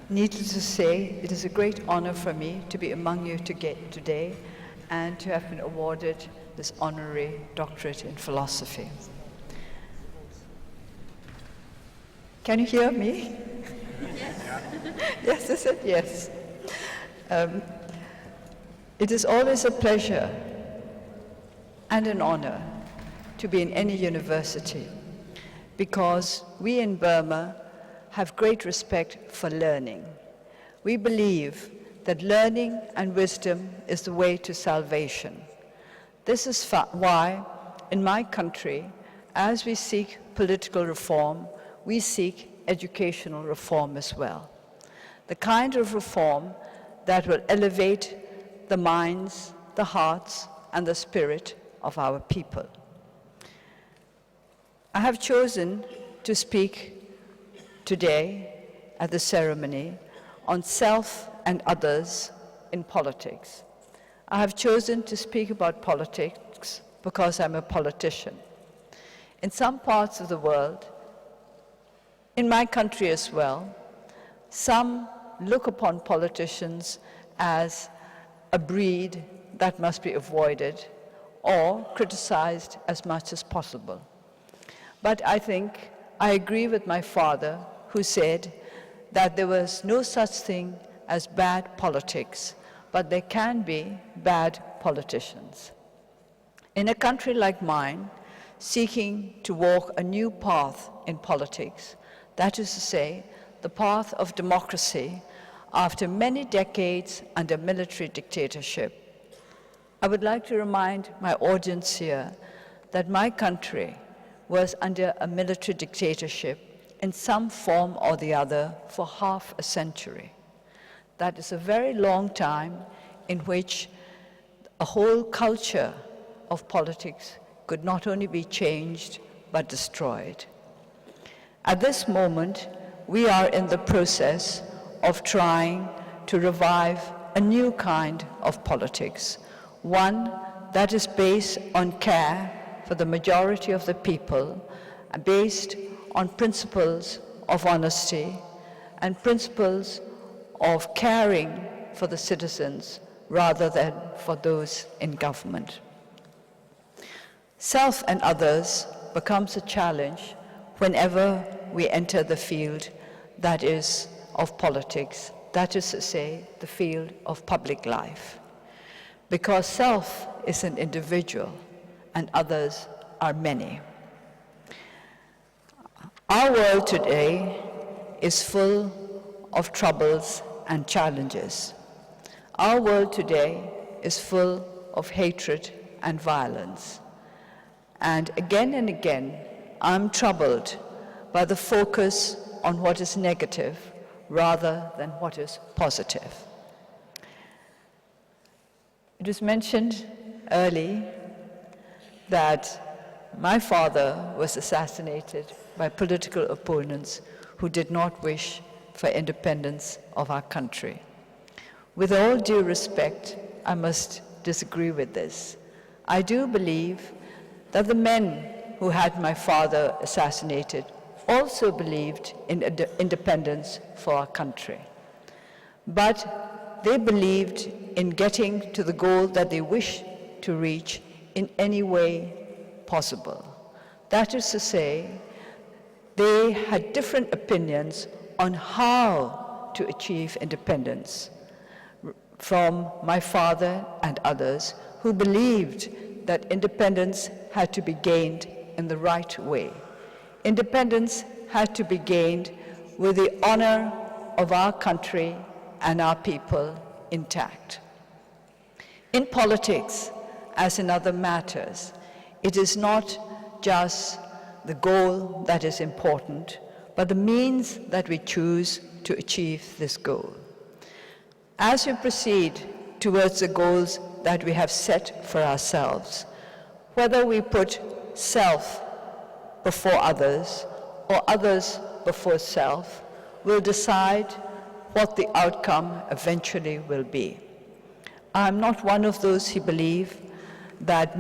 Needless to say, it is a great honor for me to be among you today and to have been awarded this honorary doctorate in philosophy. Can you hear me? Yes. Yes, I said yes. It is always a pleasure and an honor to be in any university because we in Burma have great respect for learning. We believe that learning and wisdom is the way to salvation. This is why, in my country, as we seek political reform, we seek educational reform as well. The kind of reform that will elevate the minds, the hearts, and the spirit of our people. I have chosen to speak today at the ceremony on self and others in politics. I have chosen to speak about politics because I'm a politician. In some parts of the world, in my country as well, some look upon politicians as a breed that must be avoided or criticized as much as possible. But I think I agree with my father, who said that there was no such thing as bad politics, but there can be bad politicians. In a country like mine, seeking to walk a new path in politics, that is to say, the path of democracy after many decades under military dictatorship, I would like to remind my audience here that my country was under a military dictatorship in some form or the other for half a century. That is a very long time in which a whole culture of politics could not only be changed, but destroyed. At this moment, we are in the process of trying to revive a new kind of politics, one that is based on care for the majority of the people, based on principles of honesty and principles of caring for the citizens rather than for those in government. Self and others becomes a challenge whenever we enter the field that is of politics, that is to say, the field of public life. Because self is an individual and others are many. Our world today is full of troubles and challenges. Our world today is full of hatred and violence. And again, I'm troubled by the focus on what is negative rather than what is positive. It was mentioned early that my father was assassinated by political opponents who did not wish for independence of our country. With all due respect, I must disagree with this. I do believe that the men who had my father assassinated also believed in independence for our country. But they believed in getting to the goal that they wished to reach in any way possible. That is to say, they had different opinions on how to achieve independence from my father and others who believed that independence had to be gained in the right way. Independence had to be gained with the honor of our country and our people intact. In politics, as in other matters, it is not just the goal that is important, but the means that we choose to achieve this goal. As we proceed towards the goals that we have set for ourselves, whether we put self before others or others before self, will decide what the outcome eventually will be. I'm not one of those who believe that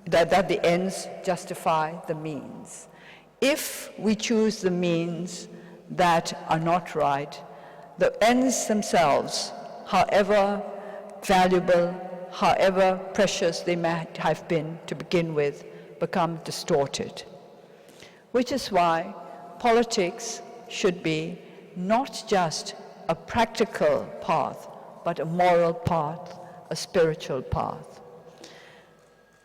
that the ends justify the means. If we choose the means that are not right, the ends themselves, however valuable, however precious they may have been to begin with, become distorted. Which is why politics should be not just a practical path, but a moral path, a spiritual path.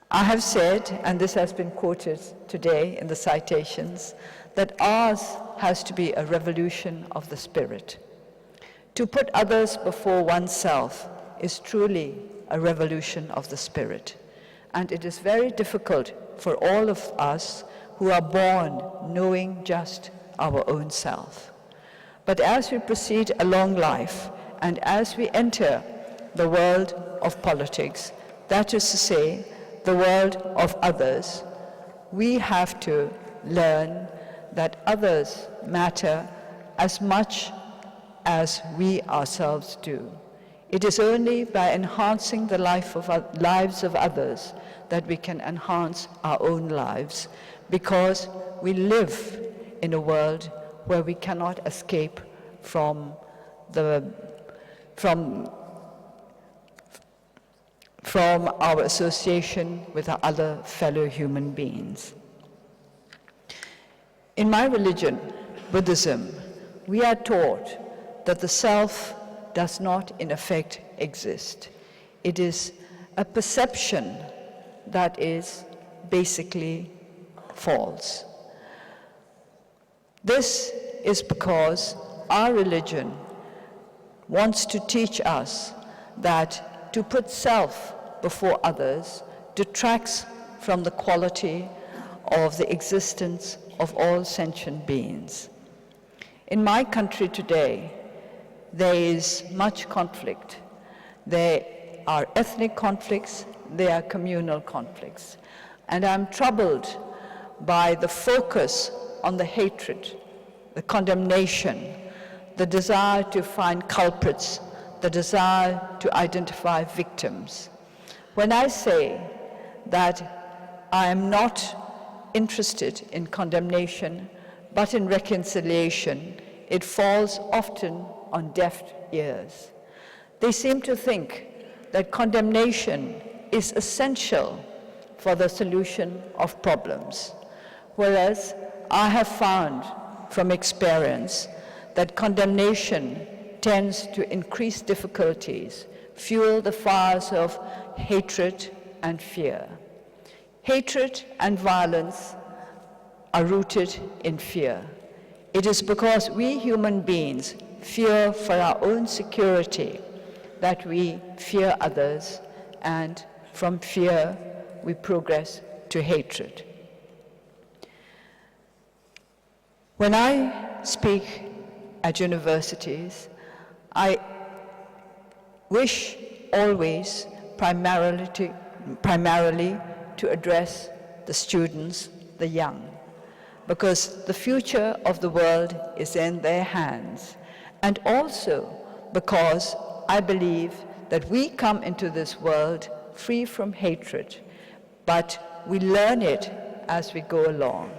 I have said, and this has been quoted today in the citations, that ours has to be a revolution of the spirit. To put others before oneself is truly a revolution of the spirit. And it is very difficult for all of us who are born knowing just our own self. But as we proceed along life, and as we enter the world of politics, that is to say, the world of others, we have to learn that others matter as much as we ourselves do. It is only by enhancing the lives of others that we can enhance our own lives, because we live in a world where we cannot escape from our association with our other fellow human beings. In my religion, Buddhism, we are taught that the self does not in effect exist. It is a perception that is basically false. This is because our religion wants to teach us that to put self before others detracts from the quality of the existence of all sentient beings. In my country today, there is much conflict. There are ethnic conflicts, there are communal conflicts. And I'm troubled by the focus on the hatred, the condemnation, the desire to find culprits, the desire to identify victims. When I say that I am not interested in condemnation, but in reconciliation, it falls often on deaf ears. They seem to think that condemnation is essential for the solution of problems, whereas I have found from experience that condemnation tends to increase difficulties, fuel the fires of hatred and fear. Hatred and violence are rooted in fear. It is because we human beings fear for our own security that we fear others, and from fear we progress to hatred. When I speak at universities, I wish always primarily to address the students, the young, because the future of the world is in their hands, and also because I believe that we come into this world free from hatred, but we learn it as we go along.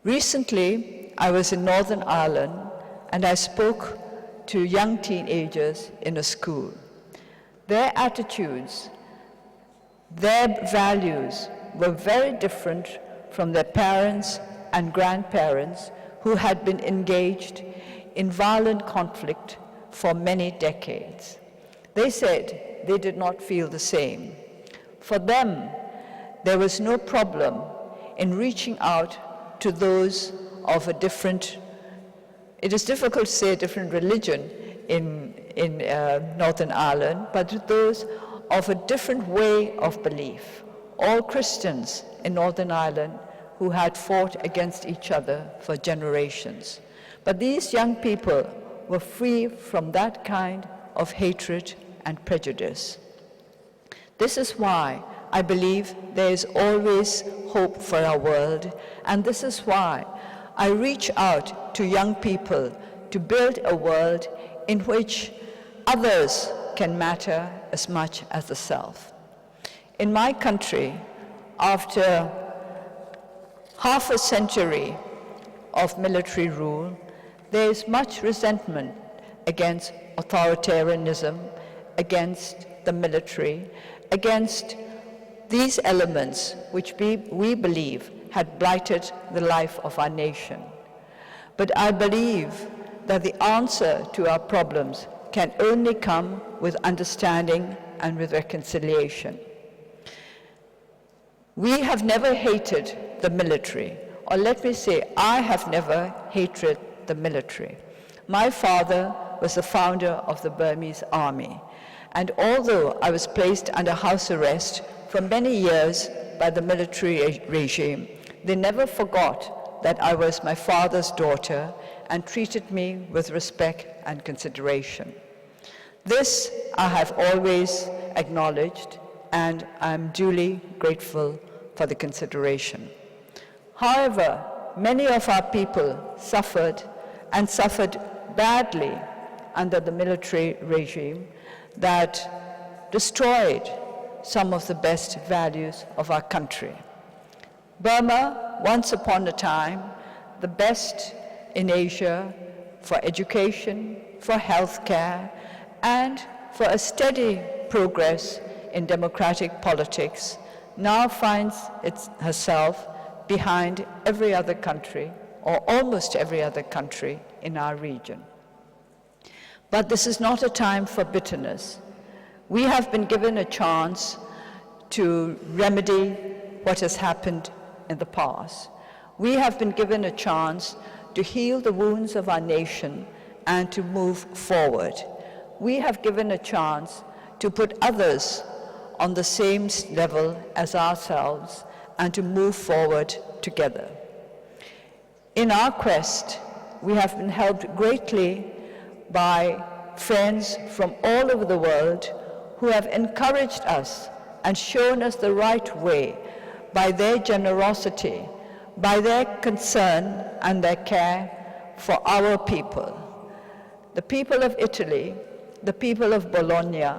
Recently, I was in Northern Ireland, and I spoke to young teenagers in a school. Their attitudes, their values were very different from their parents and grandparents who had been engaged in violent conflict for many decades. They said they did not feel the same. For them, there was no problem in reaching out to those of a different, it is difficult to say a different religion in Northern Ireland, but to those of a different way of belief. All Christians in Northern Ireland who had fought against each other for generations. But these young people were free from that kind of hatred and prejudice. This is why I believe there is always hope for our world, and this is why I reach out to young people to build a world in which others can matter as much as the self. In my country, after half a century of military rule, there is much resentment against authoritarianism, against the military, against these elements which we believe had blighted the life of our nation. But I believe that the answer to our problems can only come with understanding and with reconciliation. We have never hated the military, or let me say, I have never hated the military. My father was the founder of the Burmese army, and although I was placed under house arrest for many years by the military regime, they never forgot that I was my father's daughter and treated me with respect and consideration. This I have always acknowledged, and I am duly grateful for the consideration. However, many of our people suffered, and suffered badly, under the military regime that destroyed some of the best values of our country. Burma, once upon a time, the best in Asia for education, for healthcare, and for a steady progress in democratic politics, now finds herself behind every other country, or almost every other country in our region. But this is not a time for bitterness. We have been given a chance to remedy what has happened in the past. We have been given a chance to heal the wounds of our nation and to move forward. We have given a chance to put others on the same level as ourselves and to move forward together. In our quest, we have been helped greatly by friends from all over the world who have encouraged us and shown us the right way by their generosity, by their concern and their care for our people. The people of Italy, the people of Bologna,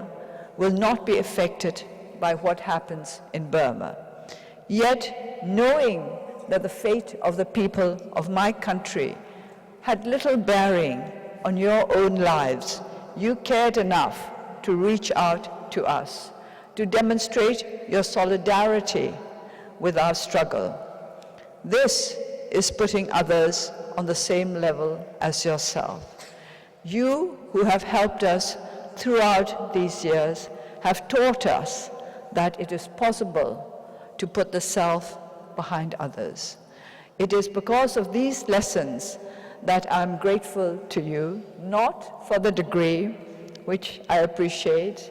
will not be affected by what happens in Burma. Yet, knowing that the fate of the people of my country had little bearing on your own lives, you cared enough to reach out to us, to demonstrate your solidarity with our struggle. This is putting others on the same level as yourself. You who have helped us throughout these years have taught us that it is possible to put the self behind others. It is because of these lessons that I'm grateful to you, not for the degree, which I appreciate,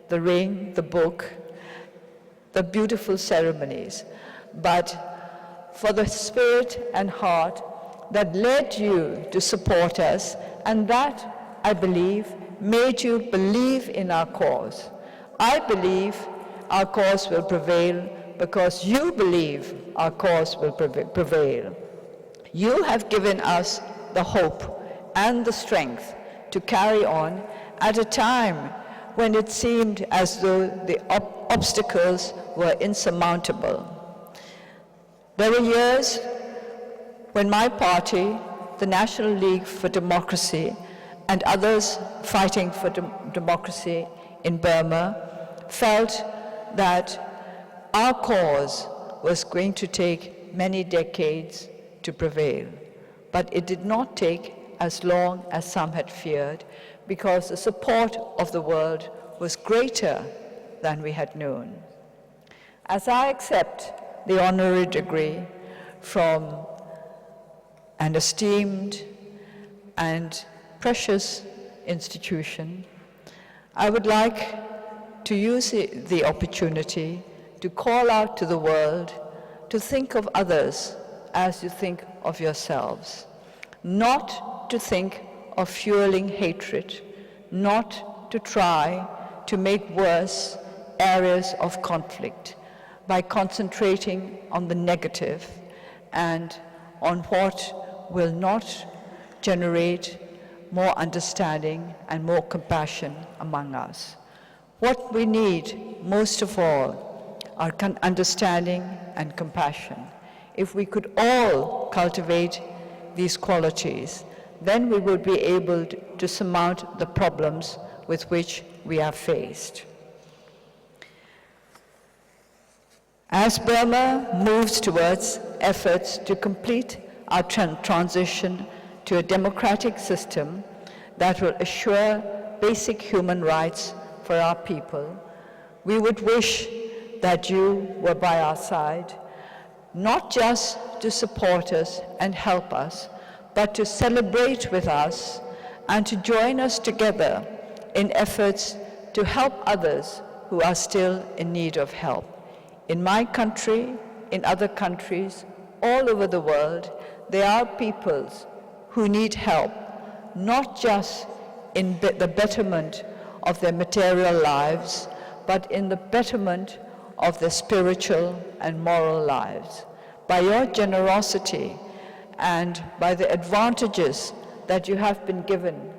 the ring, the book, the beautiful ceremonies, but for the spirit and heart that led you to support us, and that, I believe, made you believe in our cause. I believe our cause will prevail because you believe our cause will prevail. You have given us the hope and the strength to carry on at a time when it seemed as though the obstacles were insurmountable. There were years when my party, the National League for Democracy, and others fighting for democracy in Burma felt that our cause was going to take many decades to prevail. But it did not take as long as some had feared, because the support of the world was greater than we had known. As I accept the honorary degree from an esteemed and precious institution, I would like to use the opportunity to call out to the world to think of others as you think of yourselves, not to think of fueling hatred, not to try to make worse areas of conflict by concentrating on the negative and on what will not generate more understanding and more compassion among us. What we need most of all are understanding and compassion. If we could all cultivate these qualities, then we would be able to surmount the problems with which we are faced. As Burma moves towards efforts to complete our transition to a democratic system that will assure basic human rights for our people, we would wish that you were by our side, not just to support us and help us, but to celebrate with us and to join us together in efforts to help others who are still in need of help. In my country, in other countries, all over the world, there are peoples who need help, not just in the betterment of their material lives, but in the betterment of their spiritual and moral lives. By your generosity and by the advantages that you have been given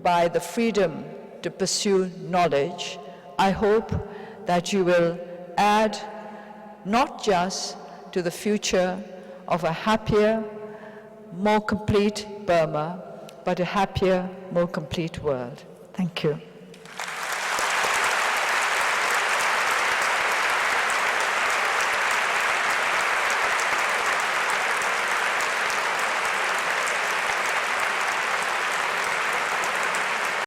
by the freedom to pursue knowledge, I hope that you will add not just to the future of a happier, more complete Burma, but a happier, more complete world. Thank you.